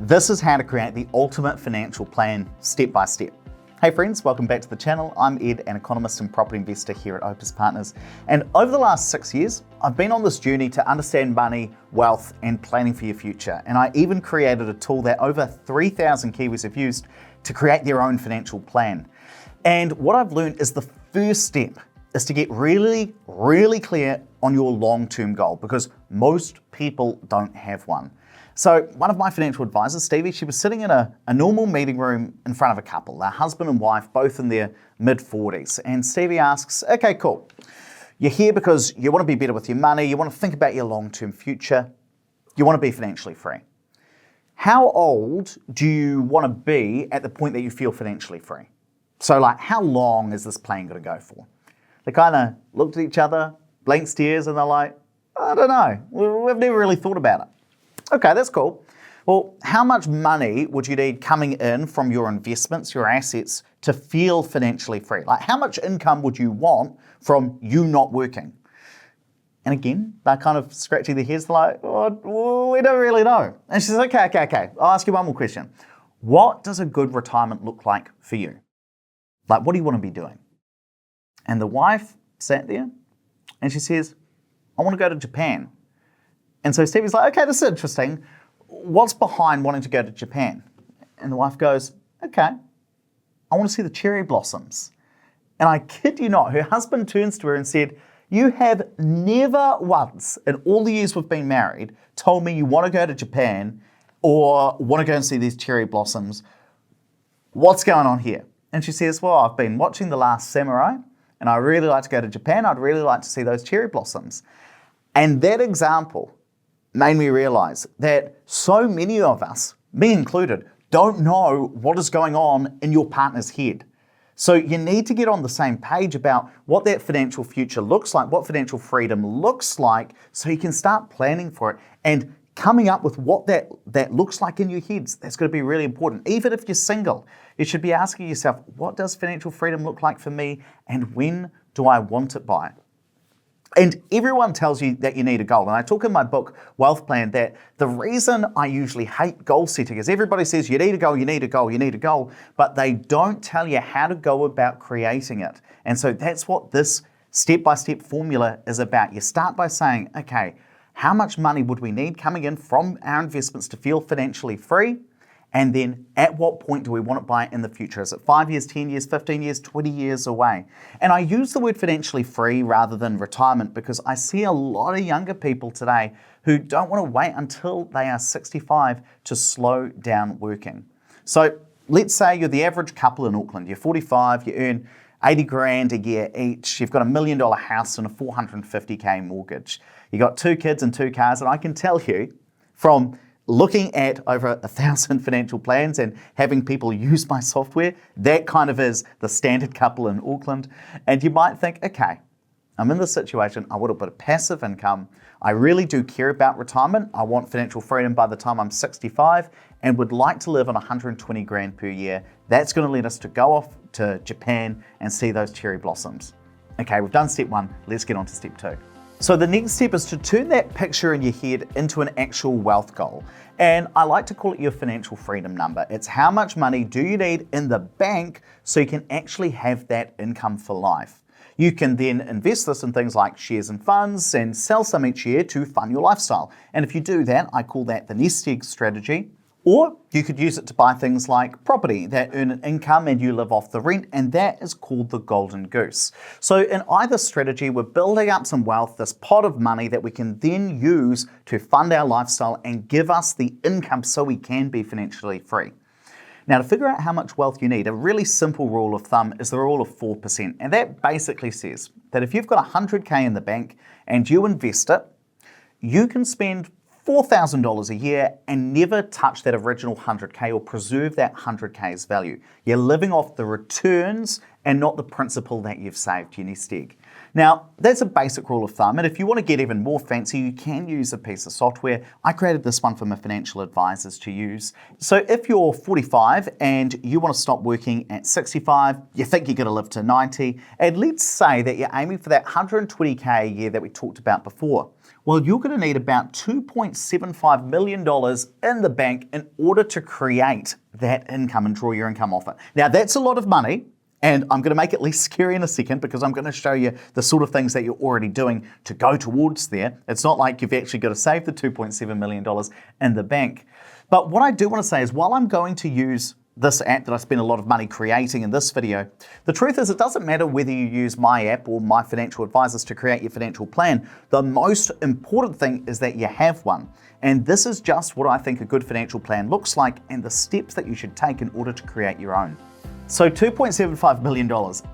This is how to create the ultimate financial plan step by step. Hey friends, welcome back to the channel. I'm Ed, an economist and property investor here at Opus Partners. And over the last 6 years, I've been on this journey to understand money, wealth, and planning for your future. And I even created a tool that over 3,000 Kiwis have used to create their own financial plan. And what I've learned is the first step is to get really clear on your long-term goal, because most people don't have one. So one of my financial advisors, Stevie, she was sitting in a normal meeting room in front of a couple, a husband and wife, both in their mid-40s. And Stevie asks, okay, cool. You're here because you want to be better with your money, you want to think about your long-term future, you want to be financially free. How old do you want to be at the point that you feel financially free? So like, how long is this plan going to go for? They kind of looked at each other, blank stares, and they're like, I don't know, we've never really thought about it. Okay, that's cool. Well, how much money would you need coming in from your investments, your assets, to feel financially free? Like, how much income would you want from you not working? And again, they're kind of scratching their heads, like, oh, we don't really know. And she says, okay. I'll ask you one more question. What does a good retirement look like for you? Like, what do you want to be doing? And the wife sat there and she says, I want to go to Japan. And so Stevie's like, okay, this is interesting. What's behind wanting to go to Japan? And the wife goes, okay, I want to see the cherry blossoms. And I kid you not, her husband turns to her and said, you have never once in all the years we've been married told me you want to go to Japan or want to go and see these cherry blossoms. What's going on here? And she says, well, I've been watching The Last Samurai and I really like to go to Japan. I'd really like to see those cherry blossoms. And that example made me realize that so many of us, me included, don't know what is going on in your partner's head. So you need to get on the same page about what that financial future looks like, what financial freedom looks like, so you can start planning for it and coming up with what that looks like in your heads. That's going to be really important. Even if you're single, you should be asking yourself, what does financial freedom look like for me and when do I want it by? And everyone tells you that you need a goal. And I talk in my book, Wealth Plan, that the reason I usually hate goal setting is everybody says you need a goal, you need a goal, you need a goal, but they don't tell you how to go about creating it. And so that's what this step-by-step formula is about. You start by saying, okay, how much money would we need coming in from our investments to feel financially free? And then at what point do we want it by in the future? Is it 5 years, 10 years, 15 years, 20 years away? And I use the word financially free rather than retirement because I see a lot of younger people today who don't want to wait until they are 65 to slow down working. So let's say you're the average couple in Auckland. You're 45, you earn 80 grand a year each. You've got $1 million house and a 450K mortgage. You got 2 kids and 2 cars. And I can tell you from looking at over 1,000 financial plans and having people use my software, that kind of is the standard couple in Auckland. And you might think, okay, I'm in this situation, I want a bit of passive income, I really do care about retirement, I want financial freedom by the time I'm 65 and would like to live on 120 grand per year. That's going to let us to go off to Japan and see those cherry blossoms. Okay, we've done step 1, let's get on to step 2. So the next step is to turn that picture in your head into an actual wealth goal. And I like to call it your financial freedom number. It's how much money do you need in the bank so you can actually have that income for life. You can then invest this in things like shares and funds and sell some each year to fund your lifestyle. And if you do that, I call that the nest egg strategy. Or you could use it to buy things like property that earn an income and you live off the rent, and that is called the golden goose. So in either strategy, we're building up some wealth, this pot of money that we can then use to fund our lifestyle and give us the income so we can be financially free. Now, to figure out how much wealth you need, a really simple rule of thumb is the rule of 4%. And that basically says that if you've got 100K in the bank and you invest it, you can spend $4,000 a year and never touch that original 100K or preserve that 100K's value. You're living off the returns and not the principal that you've saved, your nest egg. Now, that's a basic rule of thumb, and if you want to get even more fancy, you can use a piece of software. I created this one for my financial advisors to use. So if you're 45 and you want to stop working at 65, you think you're going to live to 90, and let's say that you're aiming for that 120K a year that we talked about before. Well, you're going to need about $2.75 million in the bank in order to create that income and draw your income off it. Now, that's a lot of money, and I'm going to make it less scary in a second because I'm going to show you the sort of things that you're already doing to go towards there. It's not like you've actually got to save the $2.7 million in the bank. But what I do want to say is, while I'm going to use this app that I spent a lot of money creating in this video, the truth is it doesn't matter whether you use my app or my financial advisors to create your financial plan. The most important thing is that you have one. And this is just what I think a good financial plan looks like and the steps that you should take in order to create your own. So $2.75 million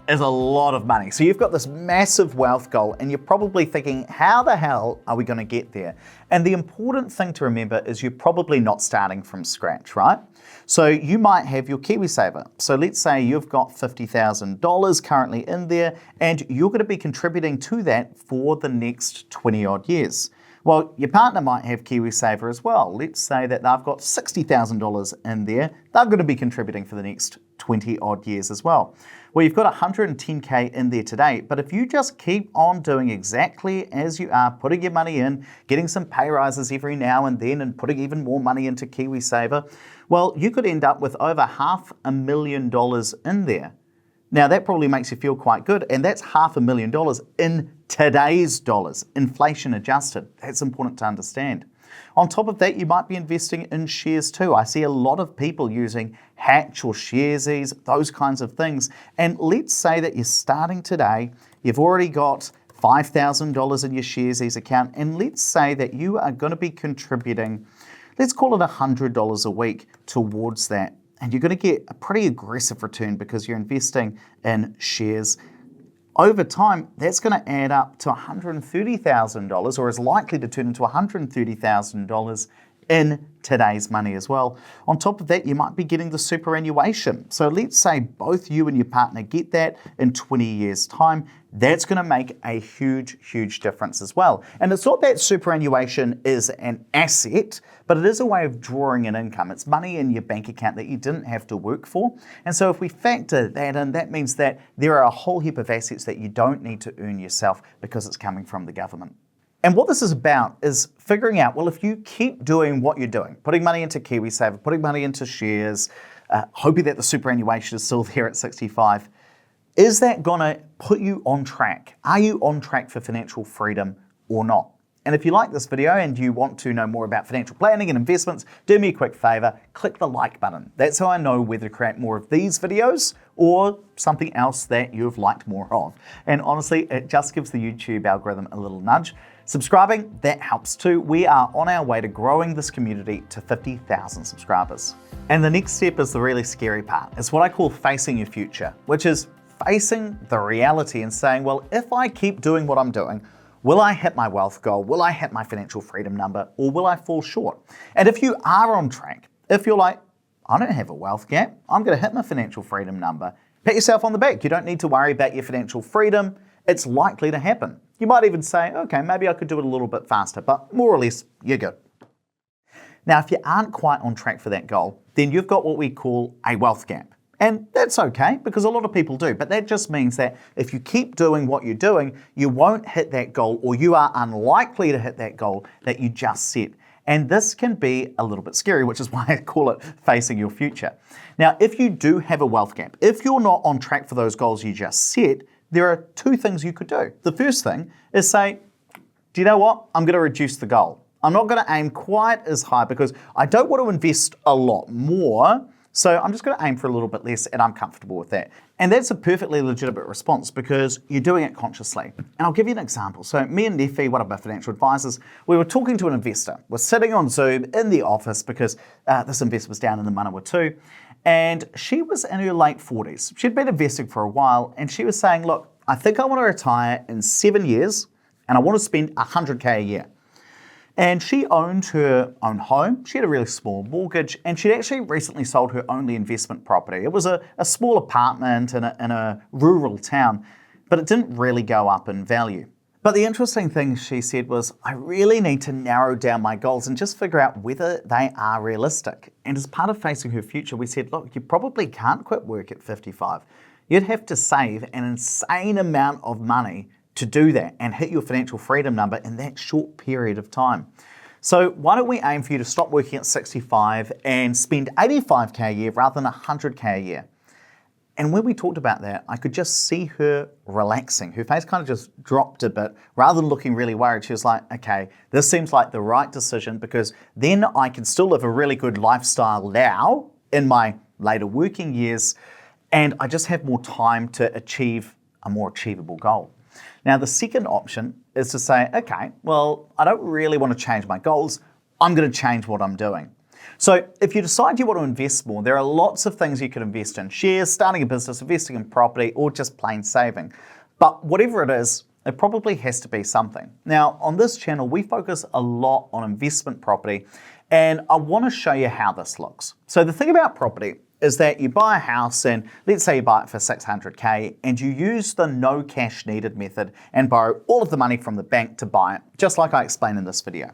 is a lot of money. So you've got this massive wealth goal and you're probably thinking, how the hell are we going to get there? And the important thing to remember is you're probably not starting from scratch, right? So you might have your KiwiSaver. So let's say you've got $50,000 currently in there and you're going to be contributing to that for the next 20 odd years. Well, your partner might have KiwiSaver as well. Let's say that they've got $60,000 in there. They're going to be contributing for the next 20 odd years as well. Well, you've got 110K in there today, but if you just keep on doing exactly as you are, putting your money in, getting some pay rises every now and then, and putting even more money into KiwiSaver, well, you could end up with over $500,000 in there. Now, that probably makes you feel quite good, and that's $500,000 in today's dollars, inflation adjusted. That's important to understand. On top of that, you might be investing in shares too. I see a lot of people using Hatch or Sharesies, those kinds of things. And let's say that you're starting today, you've already got $5,000 in your Sharesies account, and let's say that you are going to be contributing, let's call it $100 a week towards that. And you're going to get a pretty aggressive return because you're investing in shares. Over time, that's going to add up to $130,000, or is likely to turn into $130,000 in today's money as well. On top of that, you might be getting the superannuation. So let's say both you and your partner get that in 20 years' time. That's going to make a huge, huge difference as well. And it's not that superannuation is an asset, but it is a way of drawing an income. It's money in your bank account that you didn't have to work for. And so if we factor that in, that means that there are a whole heap of assets that you don't need to earn yourself because it's coming from the government. And what this is about is figuring out, well, if you keep doing what you're doing, putting money into KiwiSaver, putting money into shares, hoping that the superannuation is still there at 65, is that going to put you on track? Are you on track for financial freedom or not? And if you like this video and you want to know more about financial planning and investments, do me a quick favor, click the like button. That's how I know whether to create more of these videos or something else that you've liked more of. And honestly, it just gives the YouTube algorithm a little nudge. Subscribing, that helps too. We are on our way to growing this community to 50,000 subscribers. And the next step is the really scary part. It's what I call facing your future, which is facing the reality and saying, well, if I keep doing what I'm doing, will I hit my wealth goal? Will I hit my financial freedom number? Or will I fall short? And if you are on track, if you're like, I don't have a wealth gap, I'm going to hit my financial freedom number, pat yourself on the back. You don't need to worry about your financial freedom. It's likely to happen. You might even say, okay, maybe I could do it a little bit faster, but more or less, you're good. Now, if you aren't quite on track for that goal, then you've got what we call a wealth gap. And that's okay, because a lot of people do, but that just means that if you keep doing what you're doing, you won't hit that goal, or you are unlikely to hit that goal that you just set. And this can be a little bit scary, which is why I call it facing your future. Now, if you do have a wealth gap, if you're not on track for those goals you just set, there are two things you could do. The first thing is say, do you know what? I'm going to reduce the goal. I'm not going to aim quite as high because I don't want to invest a lot more. So I'm just going to aim for a little bit less and I'm comfortable with that. And that's a perfectly legitimate response because you're doing it consciously. And I'll give you an example. So me and Neffy, one of my financial advisors, we were talking to an investor. We're sitting on Zoom in the office because this investor was down in the Manawatu. And she was in her late 40s. She'd been investing for a while and she was saying, look, I think I want to retire in 7 years and I want to spend $100K a year. And she owned her own home. She had a really small mortgage and she'd actually recently sold her only investment property. It was a small apartment in a rural town. but it didn't really go up in value. But the interesting thing she said was, I really need to narrow down my goals and just figure out whether they are realistic. And as part of facing her future, we said, look, you probably can't quit work at 55. You'd have to save an insane amount of money to do that and hit your financial freedom number in that short period of time. So why don't we aim for you to stop working at 65 and spend 85K a year rather than 100K a year? And when we talked about that, I could just see her relaxing. Her face kind of just dropped a bit. Rather than looking really worried, she was like, okay, this seems like the right decision because then I can still live a really good lifestyle now in my later working years, and I just have more time to achieve a more achievable goal. Now, the second option is to say, okay, well, I don't really want to change my goals. I'm going to change what I'm doing. So if you decide you want to invest more, there are lots of things you could invest in: shares, starting a business, investing in property, or just plain saving. But whatever it is, it probably has to be something. Now, on this channel, we focus a lot on investment property, and I want to show you how this looks. So the thing about property is that you buy a house and let's say you buy it for 600K and you use the no cash needed method and borrow all of the money from the bank to buy it, just like I explained in this video.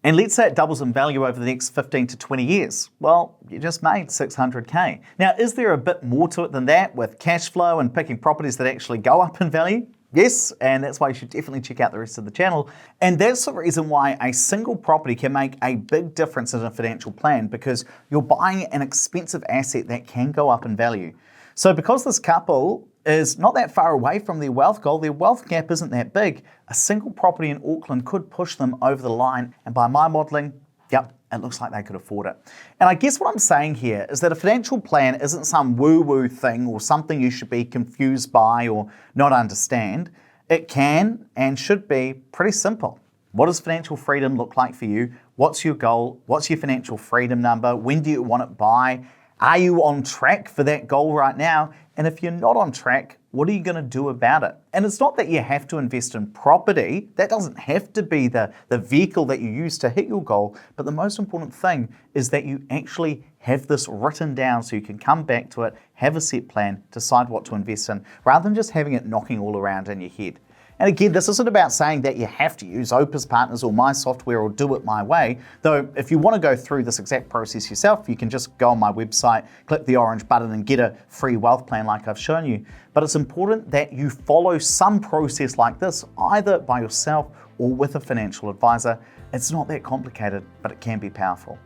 And let's say it doubles in value over the next 15 to 20 years. Well, you just made 600K. Now, is there a bit more to it than that with cash flow and picking properties that actually go up in value? Yes, and that's why you should definitely check out the rest of the channel. And that's the reason why a single property can make a big difference in a financial plan, because you're buying an expensive asset that can go up in value. So because this couple is not that far away from their wealth goal, their wealth gap isn't that big, a single property in Auckland could push them over the line. And by my modeling, yep, it looks like they could afford it. And I guess what I'm saying here is that a financial plan isn't some woo-woo thing or something you should be confused by or not understand. It can and should be pretty simple. What does financial freedom look like for you? What's your goal? What's your financial freedom number? When do you want it by? Are you on track for that goal right now? And if you're not on track, what are you going to do about it? And it's not that you have to invest in property. That doesn't have to be the vehicle that you use to hit your goal. But the most important thing is that you actually have this written down so you can come back to it, have a set plan, decide what to invest in, rather than just having it knocking all around in your head. And again, this isn't about saying that you have to use Opus Partners or my software or do it my way. Though if you want to go through this exact process yourself, you can just go on my website, click the orange button and get a free wealth plan like I've shown you. But it's important that you follow some process like this, either by yourself or with a financial advisor. It's not that complicated, but it can be powerful.